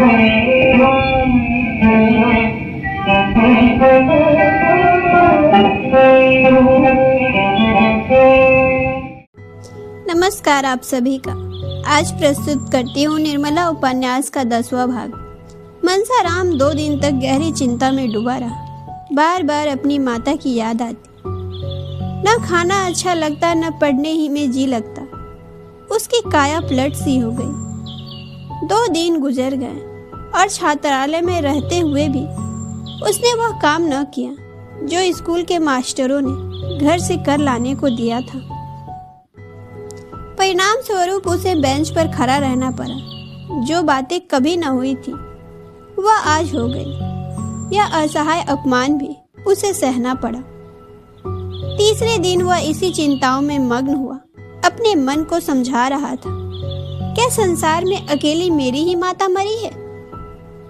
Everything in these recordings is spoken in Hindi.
नमस्कार आप सभी का। आज प्रस्तुत करती हूँ निर्मला उपन्यास का 10वां भाग। मनसाराम 2 दिन तक गहरी चिंता में डूबा रहा। बार बार अपनी माता की याद आती। न खाना अच्छा लगता, न पढ़ने ही में जी लगता। उसकी काया पलट सी हो गई। 2 दिन गुजर गए और छात्रालय में रहते हुए भी उसने वह काम न किया जो स्कूल के मास्टरों ने घर से कर लाने को दिया था। परिणाम स्वरूप उसे बेंच पर खड़ा रहना पड़ा। जो बातें कभी न हुई थी वह आज हो गई। यह असहाय अपमान भी उसे सहना पड़ा। तीसरे दिन वह इसी चिंताओं में मग्न हुआ। अपने मन को समझा रहा था, क्या संसार में अकेली मेरी ही माता मरी है?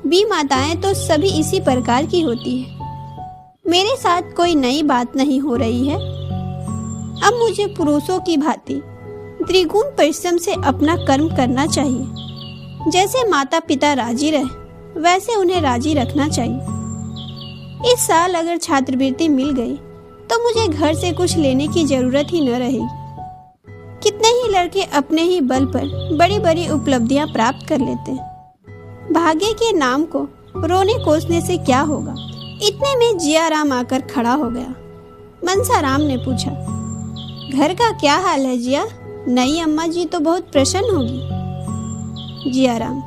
भी माताएं तो सभी इसी प्रकार की होती है। मेरे साथ कोई नई बात नहीं हो रही है। अब मुझे पुरुषों की भांति त्रिगुण परिश्रम से अपना कर्म करना चाहिए। जैसे माता पिता राजी रहे वैसे उन्हें राजी रखना चाहिए। इस साल अगर छात्रवृत्ति मिल गई तो मुझे घर से कुछ लेने की जरूरत ही न रहेगी। कितने ही लड़के अपने ही बल पर बड़ी बड़ी उपलब्धियां प्राप्त कर लेते हैं। भाग्य के नाम को रोने कोसने से क्या होगा? इतने में जियाराम आकर खड़ा हो गया। मनसाराम ने पूछा, घर का क्या हाल है जिया? नई अम्मा जी तो बहुत प्रसन्न होगी। जियाराम,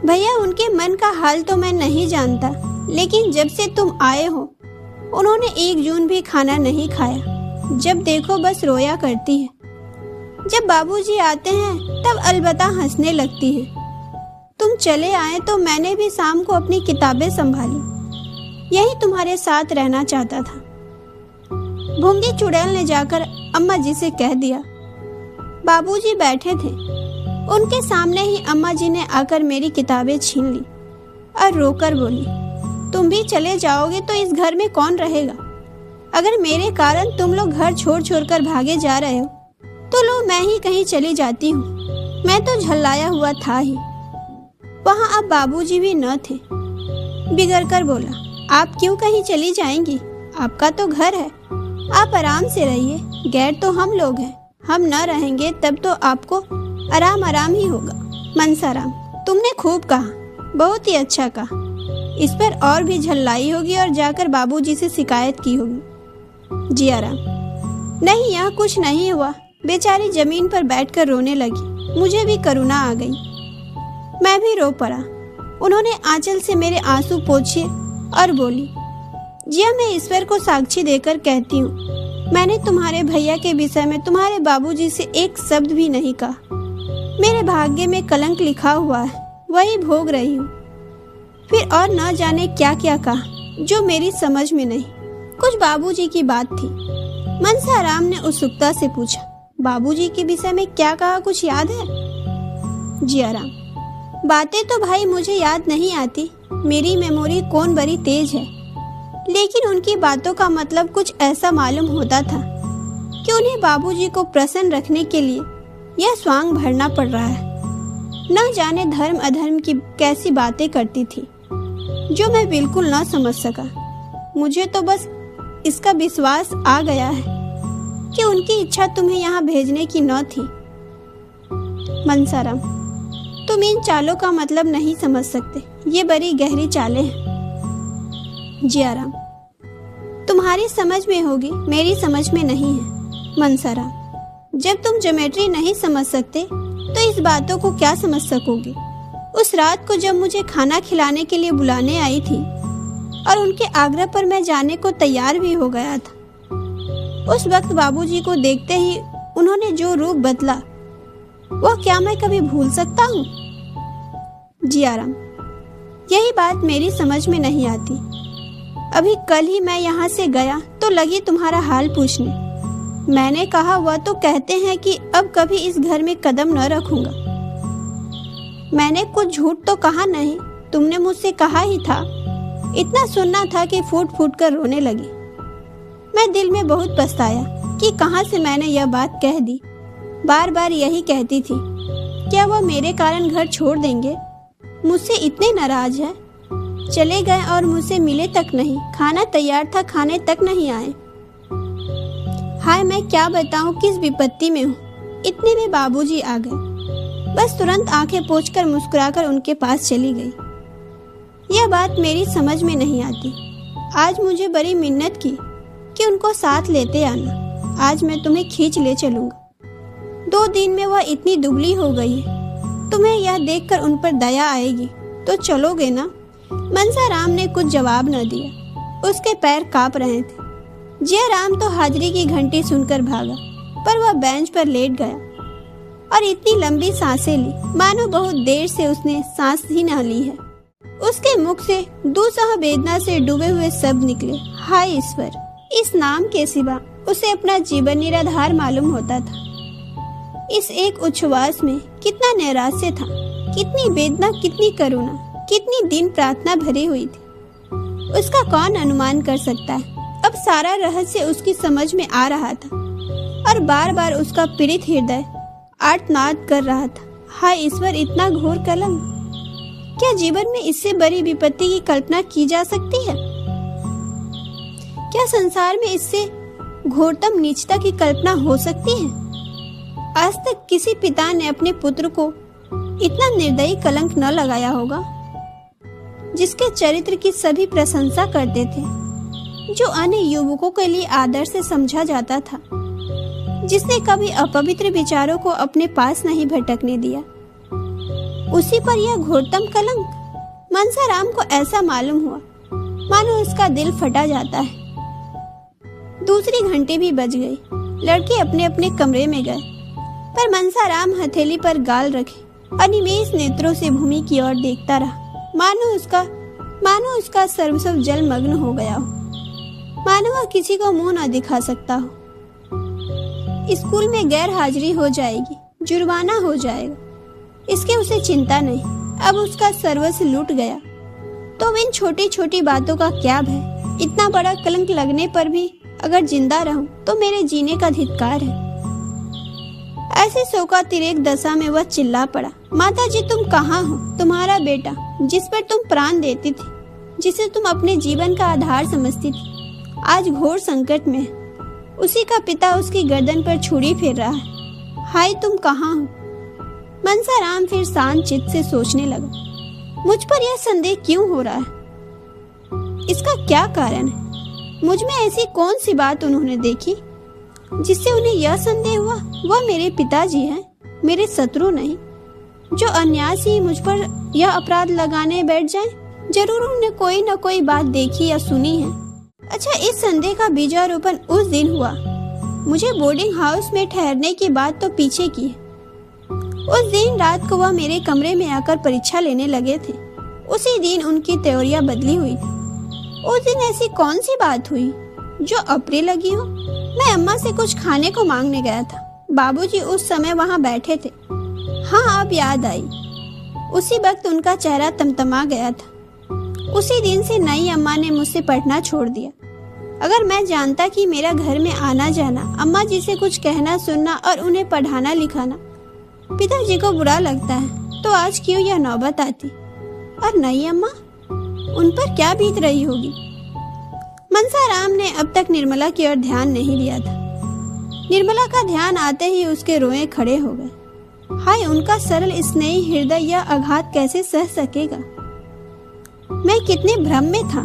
भैया उनके मन का हाल तो मैं नहीं जानता, लेकिन जब से तुम आए हो उन्होंने 1 जून भी खाना नहीं खाया। जब देखो बस रोया करती है। जब बाबूजी आते हैं तब अलबत्ता हंसने लगती है। तुम चले आए तो मैंने भी शाम को अपनी किताबें संभाली। यही तुम्हारे साथ रहना चाहता था। भूंगी चुड़ैल ने जाकर अम्मा जी से कह दिया। बाबूजी बैठे थे, उनके सामने ही अम्मा जी ने आकर मेरी किताबें छीन ली और रोकर बोली, तुम भी चले जाओगे तो इस घर में कौन रहेगा? अगर मेरे कारण तुम लोग घर छोड़ छोड़कर भागे जा रहे हो तो लो मैं ही कहीं चली जाती हूँ। मैं तो झल्लाया हुआ था ही। वहाँ अब बाबूजी भी न थे। बिगड़ कर बोला, आप क्यों कहीं चली जाएंगी? आपका तो घर है, आप आराम से रहिए। गैर तो हम लोग हैं, हम न रहेंगे तब तो आपको आराम आराम ही होगा। मनसाराम, तुमने खूब कहा, बहुत ही अच्छा कहा। इस पर और भी झल्लाई होगी और जाकर बाबूजी से शिकायत की होगी। जियाराम, नहीं यहाँ कुछ नहीं हुआ। बेचारी जमीन पर बैठकर रोने लगी। मुझे भी करुणा आ गई। मैं भी रो पड़ा। उन्होंने आंचल से मेरे आंसू पोंछे और बोली, जिया मैं ईश्वर को साक्षी देकर कहती हूँ, मैंने तुम्हारे भैया के विषय में तुम्हारे बाबूजी से एक शब्द भी नहीं कहा। मेरे भाग्य में कलंक लिखा हुआ है, वही भोग रही हूँ। फिर और न जाने क्या क्या कहा जो मेरी समझ में नहीं। कुछ बाबूजी की बात थी। मनसाराम ने उत्सुकता से पूछा, बाबूजी के विषय में क्या कहा, कुछ याद है? जियाराम, बातें तो भाई मुझे याद नहीं आती। मेरी मेमोरी कौन बड़ी तेज है। लेकिन उनकी बातों का मतलब कुछ ऐसा मालूम होता था कि उन्हें बाबूजी को प्रसन्न रखने के लिए यह स्वांग भरना पड़ रहा है। न जाने धर्म अधर्म की कैसी बातें करती थी जो मैं बिल्कुल न समझ सका। मुझे तो बस इसका विश्वास आ गया है कि उनकी इच्छा तुम्हें यहाँ भेजने की न थी। मनसाराम, तुम इन चालों का मतलब नहीं समझ सकते। ये बड़ी गहरी चालें हैं। जियाराम, तुम्हारी समझ में होगी, मेरी समझ में नहीं है। मनसाराम, जब तुम ज्योमेट्री नहीं समझ सकते तो इस बातों को क्या समझ सकोगे? उस रात को जब मुझे खाना खिलाने के लिए बुलाने आई थी और उनके आग्रह पर मैं जाने को तैयार भी हो गया था, उस वक्त बाबूजी को देखते ही उन्होंने जो रूप बदला वह क्या मैं कभी भूल सकता हूँ? जियाराम, यही बात मेरी समझ में नहीं आती। अभी कल ही मैं यहाँ से गया तो लगी तुम्हारा हाल पूछने। मैंने कहा वह तो कहते हैं कि अब कभी इस घर में कदम न रखूंगा। मैंने कुछ झूठ तो कहा नहीं, तुमने मुझसे कहा ही था। इतना सुनना था कि फूट फूट कर रोने लगी। मैं दिल में बहुत पछताया कि कहाँ से मैंने यह बात कह दी। बार बार यही कहती थी, क्या वह मेरे कारण घर छोड़ देंगे? मुझसे इतने नाराज है। चले गए और मुझसे मिले तक नहीं, खाना तैयार था खाने तक नहीं आए। हाय मैं क्या बताऊं किस विपत्ति में हूँ। इतने में बाबूजी आ गए। बस तुरंत आंखें पोंछकर मुस्कुराकर उनके पास चली गई। यह बात मेरी समझ में नहीं आती। आज मुझे बड़ी मिन्नत की कि उनको साथ लेते आना। आज मैं तुम्हें खींच ले चलूंगा। 2 दिन में वह इतनी दुबली हो गई है, तुम्हें यह देखकर उन पर दया आएगी तो चलोगे ना? मनसाराम ने कुछ जवाब न दिया। उसके पैर कांप रहे थे। जयराम तो हाजिरी की घंटी सुनकर भागा, पर वह बेंच पर लेट गया और इतनी लंबी सांसें ली मानो बहुत देर से उसने सांस ही न ली है। उसके मुख से दूसरा वेदना से डूबे हुए शब्द निकले, हाय ईश्वर। इस नाम के सिवा उसे अपना जीवन निराधार मालूम होता था। इस एक उच्छ्वास में कितना नैराश्य था, कितनी वेदना, कितनी करुणा, कितनी दिन प्रार्थना भरी हुई थी। उसका कौन अनुमान कर सकता है। अब सारा रहस्य उसकी समझ में आ रहा था और बार बार उसका पीड़ित हृदय आर्तनाद कर रहा था, हाय ईश्वर, इतना घोर कलंक। क्या जीवन में इससे बड़ी विपत्ति की कल्पना की जा सकती है? क्या संसार में इससे घोरतम नीचता की कल्पना हो सकती है? आज तक किसी पिता ने अपने पुत्र को इतना निर्दयी कलंक न लगाया होगा। जिसके चरित्र की सभी प्रशंसा करते थे, जो अन्य युवकों के लिए आदर से समझा जाता था, जिसने कभी अपवित्र विचारों को अपने पास नहीं भटकने दिया, उसी पर यह घोरतम कलंक। मनसाराम को ऐसा मालूम हुआ मानो उसका दिल फटा जाता है। दूसरी घंटी भी बज गई। लड़के अपने अपने कमरे में गए, पर मनसाराम हथेली पर गाल रखे अनिमेष नेत्रों से भूमि की ओर देखता रहा, मानो उसका सर्वस्व जलमग्न हो गया हो, मानो वह किसी को मुंह न दिखा सकता हो। स्कूल में गैर हाजिरी हो जाएगी, जुर्माना हो जाएगा, इसके उसे चिंता नहीं। अब उसका सर्वस्व लूट गया तो इन छोटी छोटी बातों का क्या भय। इतना बड़ा कलंक लगने पर भी अगर जिंदा रहूं तो मेरे जीने का धिक्कार है। ऐसी शोकातिरेक दशा में वह चिल्ला पड़ा, माता जी तुम कहाँ हो? तुम्हारा बेटा जिस पर तुम प्राण देती थी, जिसे तुम अपने जीवन का आधार समझती थी, आज घोर संकट में है। उसी का पिता उसकी गर्दन पर छुरी फेर रहा है। हाय तुम कहाँ हो? मनसाराम फिर शांत चित्त से सोचने लगा, मुझ पर यह संदेह क्यों हो रहा है? इसका क्या कारण है? मुझ में ऐसी कौन सी बात उन्होंने देखी जिससे उन्हें यह संदेह हुआ वह मेरे पिताजी हैं, मेरे शत्रु नहीं, जो अन्याय से ही मुझ पर यह अपराध लगाने बैठ जाएं? जरूर उन्होंने कोई न कोई बात देखी या सुनी है। अच्छा, इस संदेह का बीजारोपण उस दिन हुआ। मुझे बोर्डिंग हाउस में ठहरने की बात तो पीछे की है। उस दिन रात को वह मेरे कमरे में आकर परीक्षा लेने लगे थे। उसी दिन उनकी त्योरियां बदली हुई थी। उस दिन ऐसी कौन सी बात हुई जो अप्रिय लगी हो? मैं अम्मा से कुछ खाने को मांगने गया था। बाबूजी उस समय वहाँ बैठे थे। हाँ, अब याद आई। उसी वक्त उनका चेहरा तमतमा गया था। उसी दिन से नई अम्मा ने मुझसे पढ़ना छोड़ दिया। अगर मैं जानता कि मेरा घर में आना जाना, अम्मा जी से कुछ कहना सुनना और उन्हें पढ़ाना लिखाना पिताजी को बुरा लगता है, तो आज क्यों यह नौबत आती? और नई अम्मा, उन पर क्या बीत रही होगी? मनसाराम ने अब तक निर्मला की ओर ध्यान नहीं दिया था। निर्मला का ध्यान आते ही उसके रोए खड़े हो गए। हाय, उनका सरल स्नेही हृदय यह आघात कैसे सह सकेगा? मैं कितने भ्रम में था।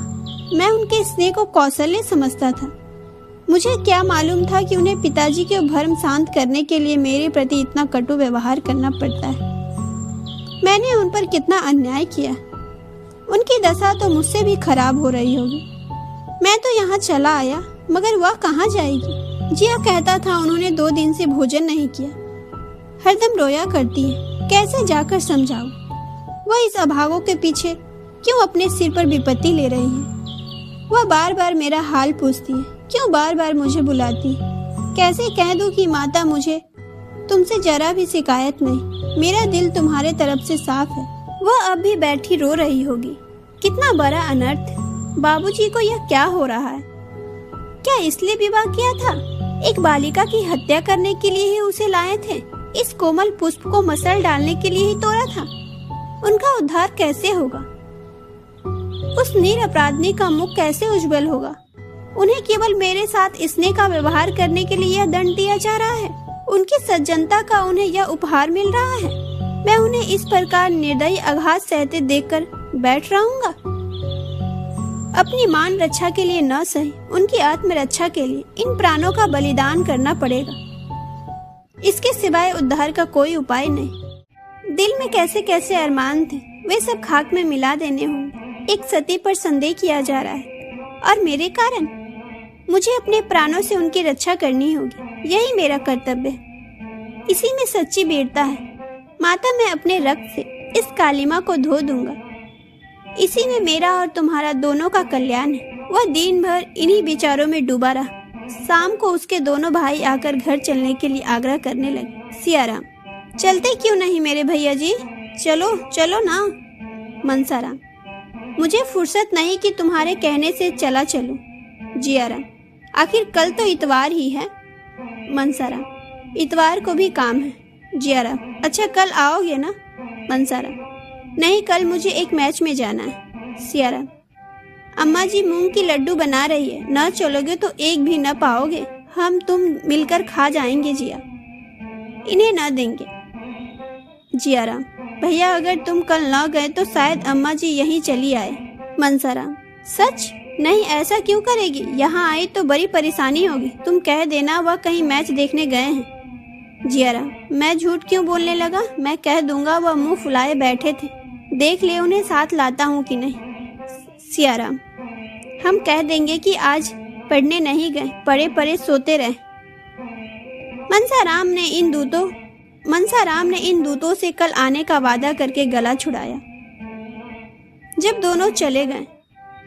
मैं उनके स्नेह को कौशल्य समझता था। मुझे क्या मालूम था कि उन्हें पिताजी के भ्रम शांत करने के लिए मेरे प्रति इतना कटु व्यवहार करना पड़ता है। मैंने उन पर कितना अन्याय किया। उनकी दशा तो मुझसे भी खराब हो रही होगी। मैं तो यहाँ चला आया, मगर वह कहाँ जाएगी? जिया कहता था उन्होंने 2 दिन से भोजन नहीं किया। हरदम रोया करती है, कैसे जाकर समझाऊं? वह इस अभागों के पीछे क्यों अपने सिर पर विपत्ति ले रही है? वह बार बार मेरा हाल पूछती है, क्यों बार बार मुझे बुलाती है? कैसे कह दूं कि माता, मुझे तुमसे जरा भी शिकायत नहीं, मेरा दिल तुम्हारे तरफ से साफ है। वह अब भी बैठी रो रही होगी। कितना बड़ा अनर्थ! बाबूजी को यह क्या हो रहा है? क्या इसलिए विवाह किया था? एक बालिका की हत्या करने के लिए ही उसे लाए थे? इस कोमल पुष्प को मसल डालने के लिए ही तोड़ा था? उनका उद्धार कैसे होगा? उस नीर अपराधी का मुख कैसे उज्जवल होगा? उन्हें केवल मेरे साथ स्नेह का व्यवहार करने के लिए यह दंड दिया जा रहा है। उनकी सज्जनता का उन्हें यह उपहार मिल रहा है। मैं उन्हें इस प्रकार निर्दयी आघात सहते देखकर बैठ रहूंगा? अपनी मान रक्षा के लिए न सही, उनकी आत्मरक्षा के लिए इन प्राणों का बलिदान करना पड़ेगा। इसके सिवाय उद्धार का कोई उपाय नहीं। दिल में कैसे कैसे अरमान थे, वे सब खाक में मिला देने होंगे। एक सती पर संदेह किया जा रहा है और मेरे कारण मुझे अपने प्राणों से उनकी रक्षा करनी होगी। यही मेरा कर्तव्य है। इसी में सच्ची वीरता है। माता, मैं अपने रक्त से इस कालिमा को धो दूंगा। इसी में मेरा और तुम्हारा दोनों का कल्याण है। वह दिन भर इन्हीं विचारों में डूबा रहा। शाम को उसके दोनों भाई आकर घर चलने के लिए आग्रह करने लगे। सियाराम, चलते क्यों नहीं मेरे भैया जी? चलो चलो ना। मनसाराम, मुझे फुर्सत नहीं कि तुम्हारे कहने से चला चलूं। जियाराम, आखिर कल तो इतवार ही है। मनसाराम, इतवार को भी काम है। जियाराम, अच्छा कल आओगे ना? मनसाराम, नहीं, कल मुझे एक मैच में जाना है। सियाराम, अम्मा जी मूंग की लड्डू बना रही है, न चलोगे तो एक भी न पाओगे। हम तुम मिलकर खा जाएंगे जिया, इन्हें न देंगे। जियाराम, भैया अगर तुम कल न गए तो शायद अम्मा जी यहीं चली आए। मनसाराम, सच? नहीं, ऐसा क्यों करेगी? यहाँ आई तो बड़ी परेशानी होगी। तुम कह देना वह कहीं मैच देखने गए हैं। जियाराम, मैं झूठ क्यों बोलने लगा? मैं कह दूंगा वह मुंह फुलाए बैठे थे। देख ले उन्हें साथ लाता हूँ कि नहीं। सियाराम, हम कह देंगे कि आज पढ़ने नहीं गए, पड़े पड़े सोते रहे। मनसाराम ने इन दूतों से कल आने का वादा करके गला छुड़ाया। जब दोनों चले गए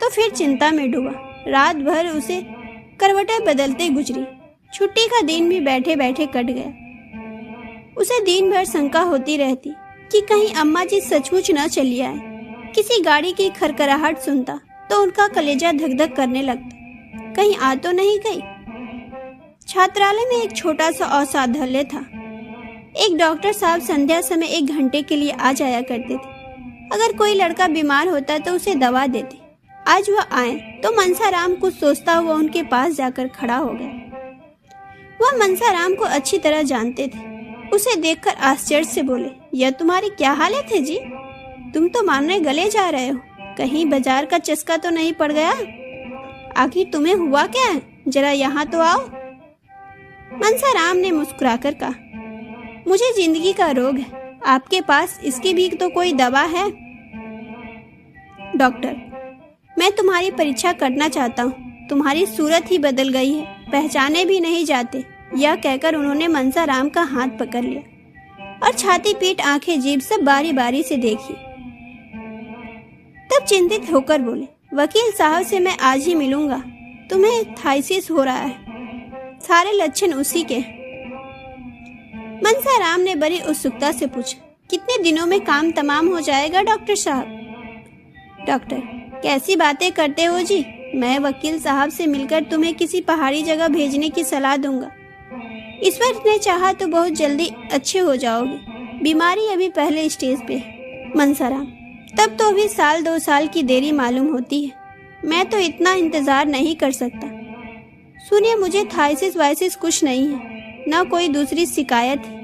तो फिर चिंता में डूबा। रात भर उसे करवटें बदलते गुजरी। छुट्टी का दिन भी बैठे बैठे कट गया। उसे दिन भर शंका होती रहती कि कहीं अम्मा जी सचमुच न चली आए। किसी गाड़ी की खरखराहट सुनता तो उनका कलेजा धक धक करने लगता। कहीं आ तो नहीं गई। छात्रालय में एक छोटा सा औषधालय था। एक डॉक्टर साहब संध्या समय 1 घंटे के लिए आ जाया करते थे। अगर कोई लड़का बीमार होता तो उसे दवा देते। आज वह आए तो मनसाराम कुछ सोचता हुआ उनके पास जाकर खड़ा हो गया। वह मनसाराम को अच्छी तरह जानते थे। उसे देखकर आश्चर्य से बोले, यह तुम्हारी क्या हालत है जी? तुम तो मारने गले जा रहे हो। कहीं बाजार का चस्का तो नहीं पड़ गया? आखिर तुम्हें हुआ क्या है? जरा यहाँ तो आओ। मनसाराम ने मुस्कुराकर कहा, मुझे जिंदगी का रोग है। आपके पास इसकी भी तो कोई दवा है? डॉक्टर, मैं तुम्हारी परीक्षा करना चाहता हूँ। तुम्हारी सूरत ही बदल गई है, पहचाने भी नहीं जाते। यह कहकर उन्होंने मनसाराम का हाथ पकड़ लिया और छाती पीट आंखें जीभ सब बारी बारी से देखी। तब चिंतित होकर बोले, वकील साहब से मैं आज ही मिलूंगा। तुम्हें थाइसिस हो रहा है, सारे लक्षण उसी के। मनसाराम ने बड़ी उत्सुकता से पूछा, कितने दिनों में काम तमाम हो जाएगा डॉक्टर साहब? डॉक्टर, कैसी बातें करते हो जी? मैं वकील साहब से मिलकर तुम्हें किसी पहाड़ी जगह भेजने की सलाह दूंगा। ईश्वर ने चाहा तो बहुत जल्दी अच्छे हो जाओगे। बीमारी अभी पहले स्टेज पे है। मनसाराम, तब तो अभी 1-2 साल की देरी मालूम होती है। मैं तो इतना इंतजार नहीं कर सकता। सुनिए, मुझे थाइसिस वाइसिस कुछ नहीं है, न कोई दूसरी शिकायत है।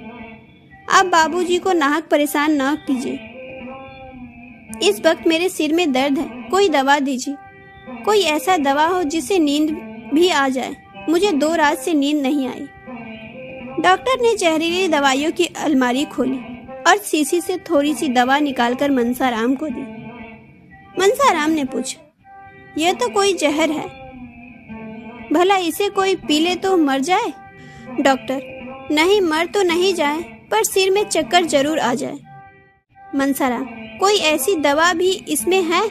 आप बाबूजी को नाहक परेशान न कीजिए। इस वक्त मेरे सिर में दर्द है, कोई दवा दीजिए। कोई ऐसा दवा हो जिससे नींद भी आ जाए। मुझे 2 रात से नींद नहीं आई। डॉक्टर ने जहरीली दवाइयों की अलमारी खोली और शीशी से थोड़ी सी दवा निकालकर मनसाराम को दी। मनसाराम ने पूछा, यह तो कोई जहर है, भला इसे कोई पी ले तो मर जाए? डॉक्टर, नहीं, मर तो नहीं जाए, पर सिर में चक्कर जरूर आ जाए। मनसाराम, कोई ऐसी दवा भी इसमें है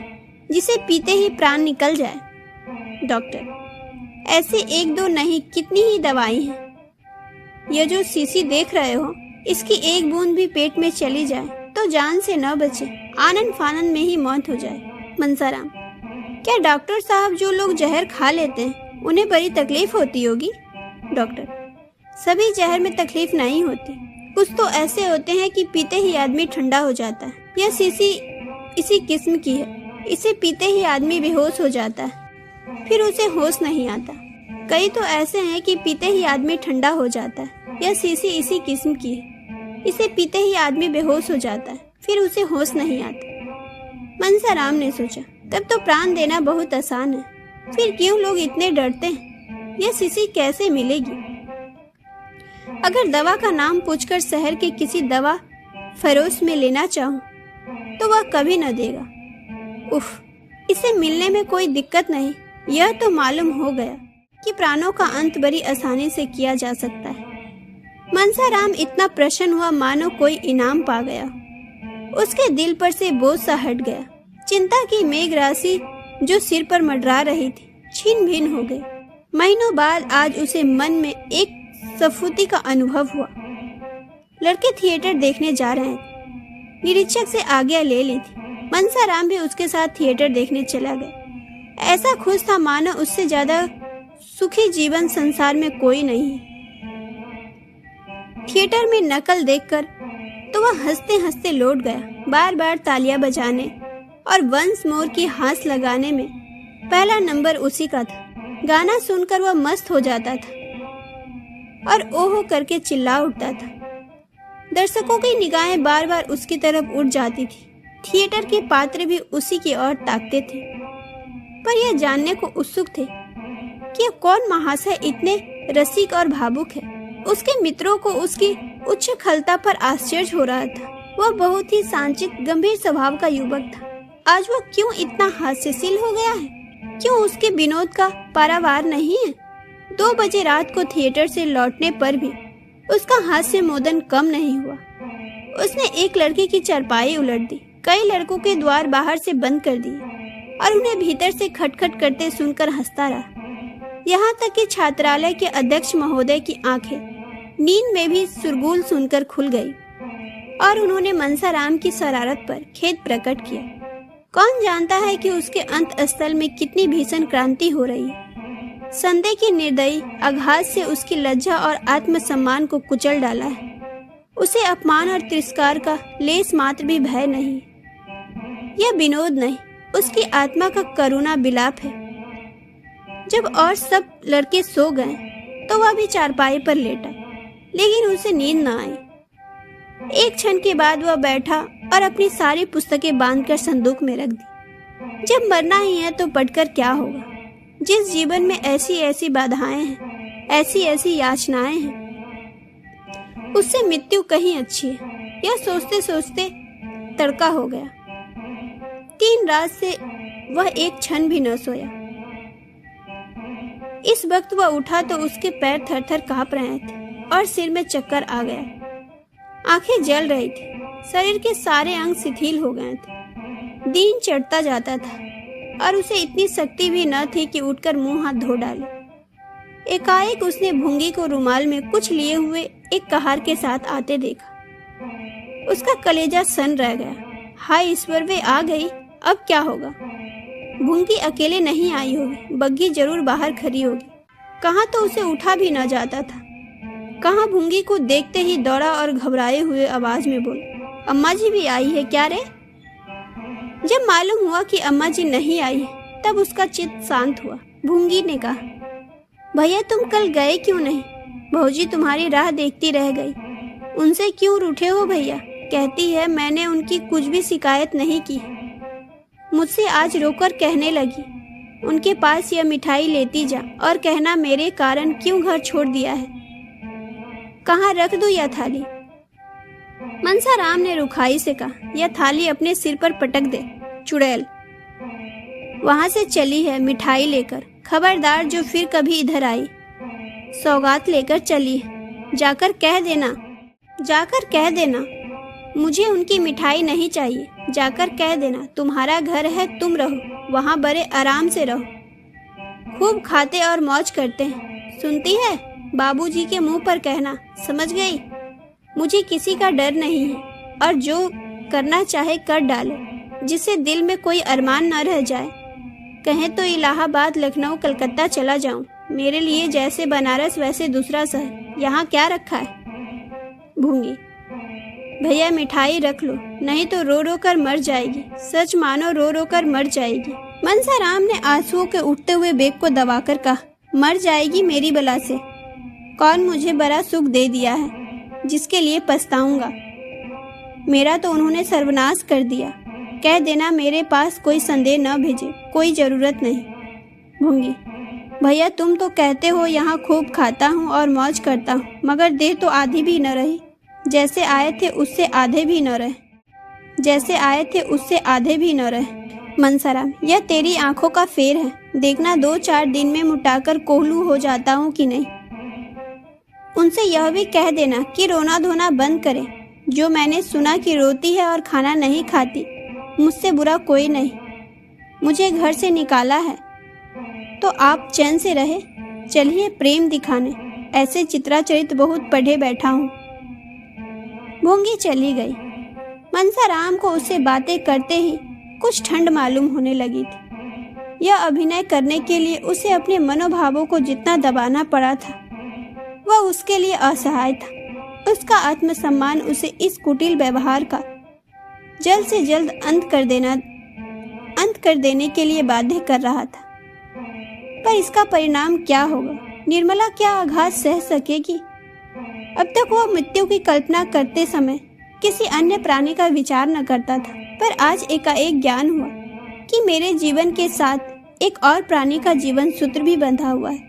जिसे पीते ही प्राण निकल जाए? डॉक्टर, ऐसे 1-2 नहीं, कितनी ही दवाई हैं। यह जो शीशी देख रहे हो, इसकी एक बूंद भी पेट में चली जाए तो जान से न बचे, आनन फानन में ही मौत हो जाए। मनसाराम, क्या डॉक्टर साहब, जो लोग जहर खा लेते हैं उन्हें बड़ी तकलीफ होती होगी? डॉक्टर, सभी जहर में तकलीफ नहीं होती, कुछ तो ऐसे होते हैं कि पीते ही आदमी ठंडा हो जाता है। यह शीशी इसी किस्म की है। इसे पीते ही आदमी बेहोश हो जाता है, फिर उसे होश नहीं आता। कई तो ऐसे हैं कि पीते ही आदमी ठंडा हो जाता है। यह शीशी इसी किस्म की है। इसे पीते ही आदमी बेहोश हो जाता है, फिर उसे होश नहीं आता। मनसाराम ने सोचा, तब तो प्राण देना बहुत आसान है, फिर क्यों लोग इतने डरते हैं? यह शीशी कैसे मिलेगी? अगर दवा का नाम पूछकर शहर के किसी दवा फरोश में लेना चाहूं, तो वह कभी न देगा। उफ, इसे मिलने में कोई दिक्कत नहीं। यह तो मालूम हो गया कि प्राणों का अंत बड़ी आसानी से किया जा सकता है। मनसाराम इतना प्रसन्न हुआ मानो कोई इनाम पा गया। उसके दिल पर से बोझ सा हट गया। चिंता की मेघ राशि जो सिर पर मंडरा रही थी, छिन्न भिन्न हो गई। महीनों बाद आज उसे मन में एक स्फूर्ति का अनुभव हुआ। लड़के थिएटर देखने जा रहे थे। निरीक्षक से आज्ञा ले ली थी। मनसाराम भी उसके साथ थिएटर देखने चला गया। ऐसा खुश था मानो उससे ज्यादा सुखी जीवन संसार में कोई नहीं है। थिएटर में नकल देखकर तो वह हंसते हंसते लौट गया। बार बार तालियां बजाने और वंस मोर की हाथ लगाने में पहला नंबर उसी का था। गाना सुनकर वह मस्त हो जाता था और ओहो करके चिल्ला उठता था। दर्शकों की निगाहें बार बार उसकी तरफ उठ जाती थी। थिएटर के पात्र भी उसी की ओर ताकते थे, पर यह जानने को उत्सुक थे कि कौन महाशय इतने रसिक और भावुक है। उसके मित्रों को उसकी उच्च खलता पर आश्चर्य हो रहा था। वह बहुत ही शांत गंभीर स्वभाव का युवक था। आज वह क्यों इतना हास्यशील हो गया है? क्यों उसके विनोद का पारावार नहीं है? 2 बजे रात को थिएटर से लौटने पर भी उसका हास्य मोदन कम नहीं हुआ। उसने एक लड़के की चारपाई उलट दी, कई लड़कों के द्वार बाहर से बंद कर दिए और उन्हें भीतर से खटखट करते सुनकर हंसता रहा। यहाँ तक कि छात्रालय के अध्यक्ष महोदय की आंखें नींद में भी सुरगुल सुनकर खुल गई और उन्होंने मनसाराम की शरारत पर खेद प्रकट किया। कौन जानता है कि उसके अंत स्थल में कितनी भीषण क्रांति हो रही है। संदेह की निर्दयी आघात से उसकी लज्जा और आत्मसम्मान को कुचल डाला है। उसे अपमान और तिरस्कार का लेस मात्र भी भय नहीं। यह विनोद नहीं, उसकी आत्मा का करुणा विलाप है। जब और सब लड़के सो गए तो वह भी चारपाई पर लेटा, लेकिन उसे नींद न आई। एक क्षण के बाद वह बैठा और अपनी सारी पुस्तकें बांधकर संदूक में रख दी। जब मरना ही है तो पढ़कर क्या होगा? जिस जीवन में ऐसी ऐसी बाधाएं हैं, ऐसी ऐसी याचनाएं हैं, उससे मृत्यु कहीं अच्छी है। यह सोचते सोचते तड़का हो गया। 3 रात से वह एक क्षण भी न सोया। इस वक्त वह उठा तो उसके पैर थर थर कांप रहे थे और सिर में चक्कर आ गया। आंखें जल रही थी, शरीर के सारे अंग शिथिल हो गए थे। दिन चढ़ता जाता था और उसे इतनी शक्ति भी न थी कि उठकर मुंह हाथ धो डाले। एकाएक उसने भूंगी को रुमाल में कुछ लिए हुए एक कहार के साथ आते देखा। उसका कलेजा सन रह गया। हाय ईश्वर, वे आ गई, अब क्या होगा? भूंगी अकेले नहीं आई होगी, बग्घी जरूर बाहर खड़ी होगी। कहाँ तो उसे उठा भी न जाता था। कहाँ भूंगी को देखते ही दौड़ा और घबराए हुए आवाज में बोला, अम्मा जी भी आई है क्या रे? जब मालूम हुआ कि अम्मा जी नहीं आई है, तब उसका चित्त शांत हुआ। भूंगी ने कहा, भैया तुम कल गए क्यों नहीं? भौजी तुम्हारी राह देखती रह गई। उनसे क्यों रूठे हो भैया? कहती है मैंने उनकी कुछ भी शिकायत नहीं की। मुझसे आज रोकर कहने लगी, उनके पास यह मिठाई लेती जा और कहना मेरे कारण क्यों घर छोड़ दिया है। कहाँ रख दूं यह थाली? मनसाराम ने रुखाई से कहा, यह थाली अपने सिर पर पटक दे चुड़ैल। वहां से चली है मिठाई लेकर। खबरदार जो फिर कभी इधर आई, सौगात लेकर चली है। जाकर कह देना मुझे उनकी मिठाई नहीं चाहिए। जाकर कह देना तुम्हारा घर है, तुम रहो वहां, बड़े आराम से रहो। खूब खाते और मौज करते हैं, सुनती है? बाबूजी के मुंह पर कहना, समझ गई? मुझे किसी का डर नहीं है और जो करना चाहे कर डाले, जिससे दिल में कोई अरमान न रह जाए। कहें तो इलाहाबाद, लखनऊ, कलकत्ता चला जाऊं। मेरे लिए जैसे बनारस वैसे दूसरा शहर, यहाँ क्या रखा है? भूंगी भैया मिठाई रख लो, नहीं तो रो रो कर मर जाएगी। सच मानो रो रो कर मर जाएगी। मनसाराम ने आंसुओं के उठते हुए बेग को दबाकर कहा, मर जाएगी मेरी बला से। कौन मुझे बड़ा सुख दे दिया है जिसके लिए पछताऊंगा। मेरा तो उन्होंने सर्वनाश कर दिया। कह देना मेरे पास कोई संदेह न भेजे, कोई जरूरत नहीं। भूंगी, भैया तुम तो कहते हो यहाँ खूब खाता हूँ और मौज करता हूँ, मगर देह तो आधी भी न रही। जैसे आए थे उससे आधे भी न रहे। जैसे आए थे उससे आधे भी न रहे। मनसाराम, यह तेरी आंखों का फेर है। देखना 2-4 दिन में मुटाकर कोहलू हो जाता हूँ कि नहीं। उनसे यह भी कह देना कि रोना धोना बंद करे। जो मैंने सुना कि रोती है और खाना नहीं खाती, मुझसे बुरा कोई नहीं। मुझे घर से निकाला है तो आप चैन से रहे। चलिए प्रेम दिखाने, ऐसे चित्राचरित बहुत पढ़े बैठा हूँ। भूंगी चली गई। मनसाराम को उससे बातें करते ही कुछ ठंड मालूम होने लगी थी। यह अभिनय करने के लिए उसे अपने मनोभावों को जितना दबाना पड़ा था, वह उसके लिए असहाय था। उसका आत्मसम्मान उसे इस कुटिल व्यवहार का जल्द से जल्द अंत कर देने के लिए बाध्य कर रहा था। पर इसका परिणाम क्या होगा? निर्मला क्या आघात सह सकेगी? अब तक वह मृत्यु की कल्पना करते समय किसी अन्य प्राणी का विचार न करता था, पर आज एकाएक ज्ञान हुआ कि मेरे जीवन के साथ एक और प्राणी का जीवन सूत्र भी बंधा हुआ है।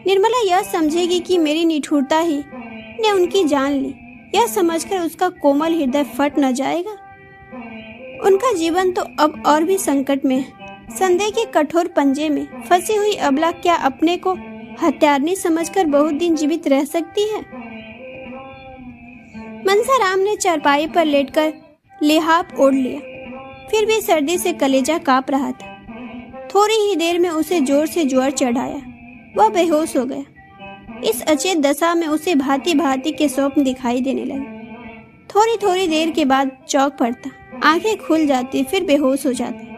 निर्मला यह समझेगी कि मेरी निठुरता ही ने उनकी जान ली, यह समझकर उसका कोमल हृदय फट न जाएगा। उनका जीवन तो अब और भी संकट में है। संदेह के कठोर पंजे में फंसी हुई अबला क्या अपने को हत्यारनी समझकर बहुत दिन जीवित रह सकती है? मनसाराम ने चारपाई पर लेटकर लिहाफ ओढ़ लिया, फिर भी सर्दी से कलेजा कांप रहा था। थोड़ी ही देर में उसे जोर से ज्वर चढ़ाया, वह बेहोश हो गया। इस अचेत दशा में उसे भांति भांति के स्वप्न दिखाई देने लगे। थोड़ी थोड़ी देर के बाद चौंक पड़ता, आंखें खुल जाती, फिर बेहोश हो जाता।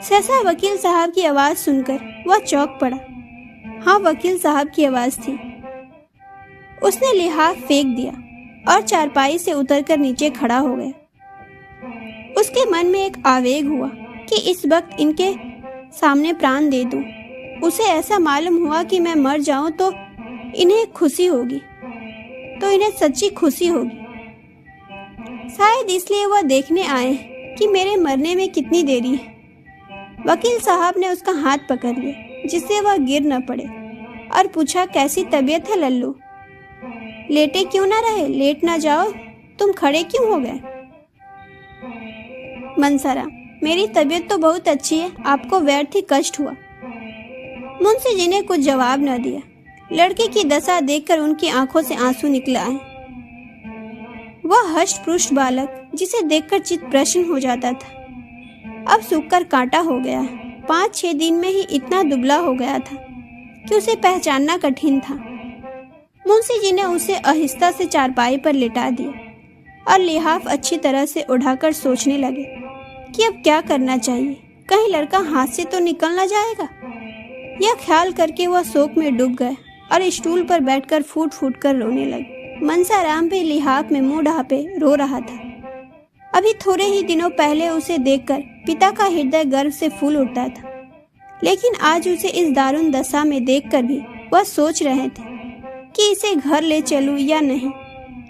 सहसा वकील साहब की आवाज सुनकर वह चौंक पड़ा। हाँ, वकील साहब की आवाज थी। उसने लिहाफ फेंक दिया और चारपाई से उतरकर नीचे खड़ा हो गया। उसके मन में एक आवेग हुआ कि इस वक्त इनके सामने प्राण दे दूं। उसे ऐसा मालूम हुआ कि मैं मर जाऊं तो इन्हें खुशी होगी, तो इन्हें सच्ची खुशी होगी। शायद इसलिए वह देखने आए कि मेरे मरने में कितनी देरी है। वकील साहब ने उसका हाथ पकड़ लिया जिससे वह गिर न पड़े और पूछा, कैसी तबीयत है लल्लू? लेटे क्यों ना रहे? लेट ना जाओ, तुम खड़े क्यों हो गए? मनसाराम, मेरी तबीयत तो बहुत अच्छी है, आपको व्यर्थ ही कष्ट हुआ। मुंशी जी ने कुछ जवाब न दिया। लड़के की दशा देखकर उनकी आंखों से आंसू निकल आए। वह हष्ट-पुष्ट बालक जिसे देखकर चित्त प्रसन्न हो जाता था, अब सूखकर कांटा हो गया है। 5-6 दिन में ही इतना दुबला हो गया था कि उसे पहचानना कठिन था। मुंशी जी ने उसे आहिस्ता से चारपाई पर लिटा दिया और लिहाफ अच्छी तरह से उठाकर सोचने लगे कि अब क्या करना चाहिए, कहीं लड़का हाथ से तो निकल न जाएगा। यह ख्याल करके वह शोक में डूब गए और स्टूल पर बैठकर फूट फूट कर रोने लगे। मनसाराम भी लिहाफ में मुंह ढांपे रो रहा था। अभी थोड़े ही दिनों पहले उसे देखकर पिता का हृदय गर्व से फूल उठता था, लेकिन आज उसे इस दारुण दशा में देखकर भी वह सोच रहे थे कि इसे घर ले चलूं या नहीं।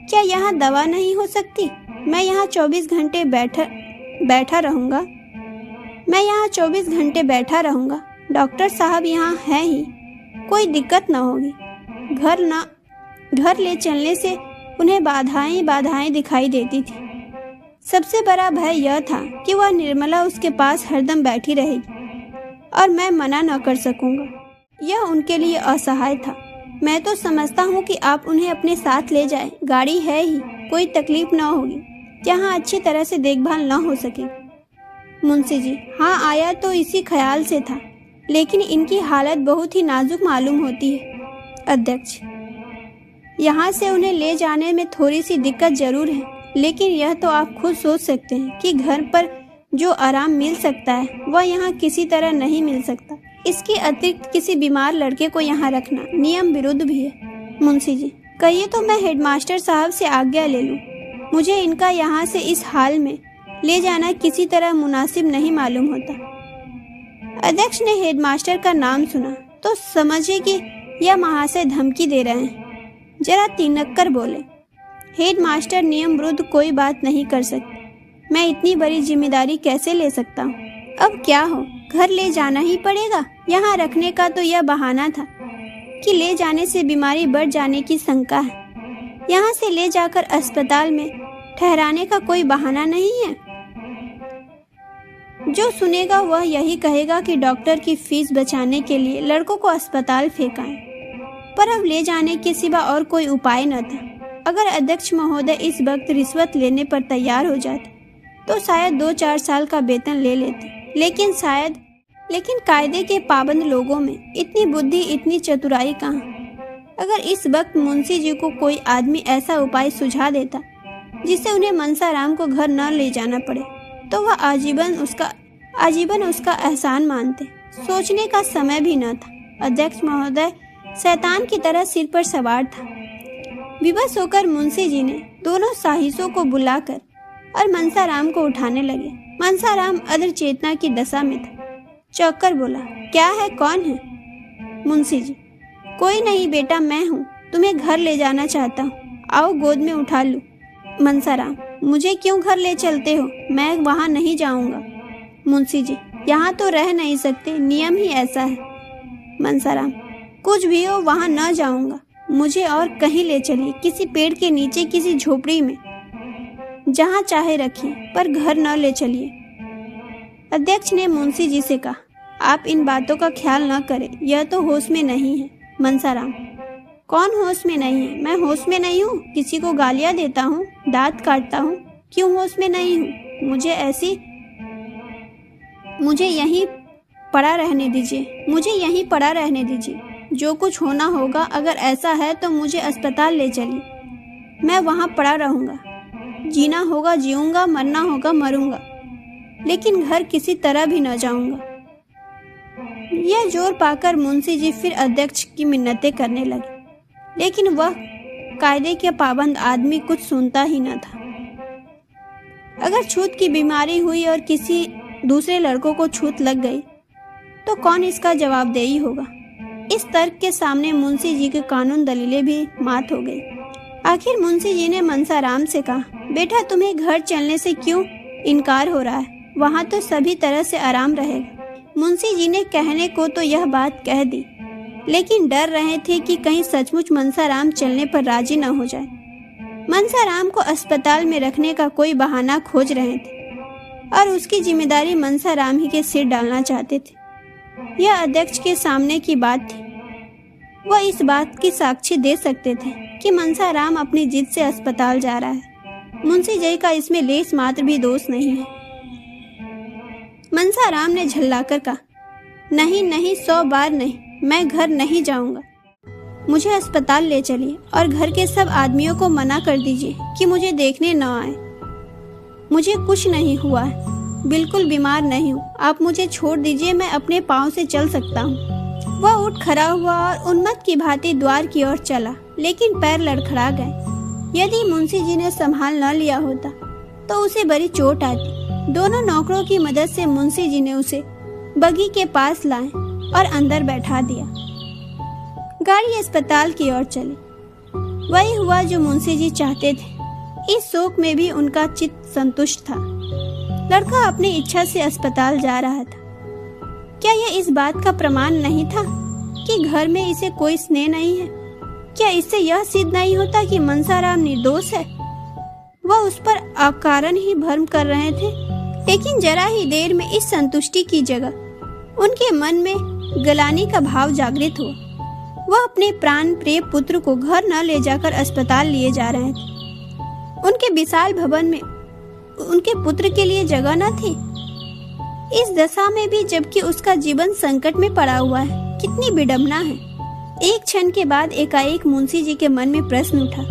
क्या यहाँ दवा नहीं हो सकती? मैं यहाँ 24 घंटे बैठा रहूँगा। मैं यहाँ 24 घंटे बैठा रहूँगा। डॉक्टर साहब यहाँ हैं ही, कोई दिक्कत ना होगी। घर ले चलने से उन्हें बाधाएं दिखाई देती थी। सबसे बड़ा भय यह था कि वह निर्मला उसके पास हरदम बैठी रहेगी और मैं मना न कर सकूंगा। यह उनके लिए असहाय था। मैं तो समझता हूँ कि आप उन्हें अपने साथ ले जाएं, गाड़ी है ही, कोई तकलीफ न होगी, जहाँ अच्छी तरह से देखभाल न हो सके। मुंशी जी, हाँ आया तो इसी ख्याल से था, लेकिन इनकी हालत बहुत ही नाजुक मालूम होती है। अध्यक्ष, यहाँ से उन्हें ले जाने में थोड़ी सी दिक्कत जरूर है, लेकिन यह तो आप खुद सोच सकते हैं कि घर पर जो आराम मिल सकता है वह यहाँ किसी तरह नहीं मिल सकता। इसके अतिरिक्त किसी बीमार लड़के को यहाँ रखना नियम विरुद्ध भी है। मुंशी जी, कहिए तो मैं हेडमास्टर साहब से आज्ञा ले लूँ। मुझे इनका यहाँ से इस हाल में ले जाना किसी तरह मुनासिब नहीं मालूम होता। अध्यक्ष ने हेडमास्टर का नाम सुना तो समझे कि यह महाशय धमकी दे रहे हैं। जरा तिनक कर बोले, हेडमास्टर नियम विरुद्ध कोई बात नहीं कर सकते। मैं इतनी बड़ी जिम्मेदारी कैसे ले सकता हूँ? अब क्या हो, घर ले जाना ही पड़ेगा। यहाँ रखने का तो यह बहाना था कि ले जाने से बीमारी बढ़ जाने की शंका है। यहाँ से ले जाकर अस्पताल में ठहराने का कोई बहाना नहीं है। जो सुनेगा वह यही कहेगा कि डॉक्टर की फीस बचाने के लिए लड़कों को अस्पताल फेंकाएं। पर अब ले जाने के सिवा और कोई उपाय न था। अगर अध्यक्ष महोदय इस वक्त रिश्वत लेने पर तैयार हो जाते तो शायद 2-4 साल का वेतन ले लेते, लेकिन कायदे के पाबंद लोगों में इतनी बुद्धि, इतनी चतुराई कहाँ? अगर इस वक्त मुंशी जी को कोई आदमी ऐसा उपाय सुझा देता जिससे उन्हें मनसाराम को घर न ले जाना पड़े तो वह आजीवन उसका एहसान मानते। सोचने का समय भी न था। अध्यक्ष महोदय शैतान की तरह सिर पर सवार था। विवश होकर मुंशी जी ने दोनों साहिसों को बुलाकर और मनसाराम को उठाने लगे। मनसाराम अधर चेतना की दशा में था। चौंक कर बोला, क्या है, कौन है? मुंशी जी, कोई नहीं बेटा, मैं हूँ। तुम्हें घर ले जाना चाहता हूँ, आओ गोद में उठा लूँ। मनसाराम, मुझे क्यों घर ले चलते हो? मैं वहाँ नहीं जाऊँगा। मुंशी जी, यहाँ तो रह नहीं सकते, नियम ही ऐसा है। मनसाराम, कुछ भी हो, वहाँ न जाऊँगा। मुझे और कहीं ले चलिए, किसी पेड़ के नीचे, किसी झोपड़ी में, जहाँ चाहे रखिए, पर घर न ले चलिए। अध्यक्ष ने मुंशी जी से कहा, आप इन बातों का ख्याल न करें, यह तो होश में नहीं है। मनसाराम, कौन होश में नहीं है? मैं होश में नहीं हूँ? किसी को गालियाँ देता हूँ, दांत काटता हूँ, क्यों होश में नहीं हूँ? मुझे यहीं पड़ा रहने दीजिए। जो कुछ होना होगा, अगर ऐसा है तो मुझे अस्पताल ले चलिए, मैं वहाँ पड़ा रहूँगा। जीना होगा जीऊँगा, मरना होगा मरूँगा, लेकिन घर किसी तरह भी न जाऊँगा। यह जोर पाकर मुंशी जी फिर अध्यक्ष की मिन्नतें करने लगे, लेकिन वह कायदे के पाबंद आदमी कुछ सुनता ही न था। अगर छूत की बीमारी हुई और किसी दूसरे लड़कों को छूत लग गई तो कौन इसका जवाबदेही होगा? इस तर्क के सामने मुंशी जी के कानून दलीलें भी मात हो गई। आखिर मुंशी जी ने मनसाराम से कहा, बेटा, तुम्हें घर चलने से क्यों इनकार हो रहा है? वहाँ तो सभी तरह से आराम रहेगा। मुंशी जी ने कहने को तो यह बात कह दी, लेकिन डर रहे थे कि कहीं सचमुच मनसाराम चलने पर राजी न हो जाए। मनसाराम को अस्पताल में रखने का कोई बहाना खोज रहे थे और उसकी जिम्मेदारी मनसाराम ही के सिर डालना चाहते थे। यह अध्यक्ष के सामने की बात थी। वह इस बात की साक्षी दे सकते थे कि मनसाराम अपनी जिद से अस्पताल जा रहा है। मुंशी जी का इसमें लेस मात्र भी दोष नहीं है। मनसाराम ने झल्लाकर कहा, नहीं, 100 बार नहीं, मैं घर नहीं जाऊंगा। मुझे अस्पताल ले चलिए और घर के सब आदमियों को मना कर दीजिए कि मुझे देखने न आए। मुझे कुछ नहीं हुआ है, बिल्कुल बीमार नहीं हूँ। आप मुझे छोड़ दीजिए, मैं अपने पाँव से चल सकता हूँ। वह उठ खड़ा हुआ और उन्मत्त की भांति द्वार की ओर चला, लेकिन पैर लड़खड़ा गए। यदि मुंशी जी ने संभाल न लिया होता तो उसे बड़ी चोट आती। दोनों नौकरों की मदद से मुंशी जी ने उसे बगी के पास लाए और अंदर बैठा दिया। गाड़ी अस्पताल की ओर चली। वही हुआ जो मुंशी जी चाहते थे। इस शोक में भी उनका चित्त संतुष्ट था। लड़का अपनी इच्छा से अस्पताल जा रहा था। क्या यह इस बात का प्रमाण नहीं था कि घर में इसे कोई स्नेह नहीं है? क्या इससे यह सिद्ध नहीं होता कि मनसाराम निर्दोष है? वह उस पर अकारण ही भ्रम कर रहे थे। लेकिन जरा ही देर में इस संतुष्टि की जगह उनके मन में गलानी का भाव जागृत हुआ। वह अपने प्राण प्रिय पुत्र को घर न ले जाकर अस्पताल लिए जा रहे थे। उनके विशाल भवन में उनके पुत्र के लिए जगह न थी। इस दशा में भी जबकि उसका जीवन संकट में पड़ा हुआ है, कितनी विडंबना है। एक क्षण के बाद एकाएक मुंशी जी के मन में प्रश्न उठा,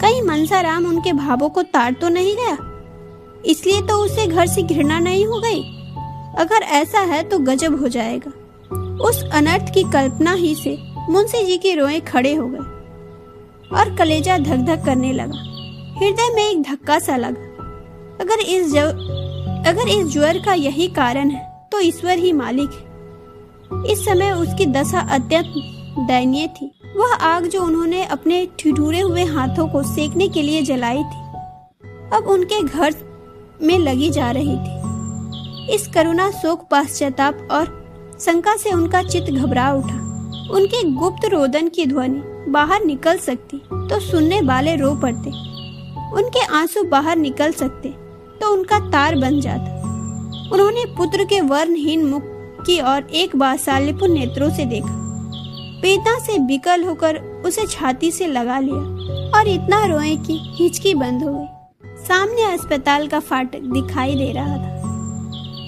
कहीं मनसाराम उनके भावों को ताड़ तो नहीं गया? इसलिए तो उसे घर से घृणा नहीं हो गई। अगर ऐसा है तो गजब हो जाएगा। उस अनर्थ की कल्पना ही से मुंशी जी के रोए खड़े हो गए और कलेजा धक धक करने लगा। हृदय में एक धक्का सा लगा। अगर इस ज्वर का यही कारण है तो ईश्वर ही मालिक है। इस समय उसकी दशा अत्यंत दयनीय थी। वह आग जो उन्होंने अपने ठिठुरे हुए हाथों को सेकने के लिए जलाई थी, अब उनके घर में लगी जा रही थी। इस करुणा, शोक, पश्चाताप और शंका से उनका चित्त घबरा उठा। उनके गुप्त रोदन की ध्वनि बाहर निकल सकती तो सुनने वाले रो पड़ते, उनके आंसू बाहर निकल सकते तो उनका तार बन जाता। उन्होंने पुत्र के वर्णहीन मुख की ओर एक बार सालिपुन नेत्रों से देखा, वेदना से विकल होकर उसे छाती से लगा लिया और इतना रोए कि हिचकी बंद हो गई। सामने अस्पताल का फाटक दिखाई दे रहा था।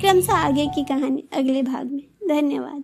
क्रमशः आगे की कहानी अगले भाग में। धन्यवाद।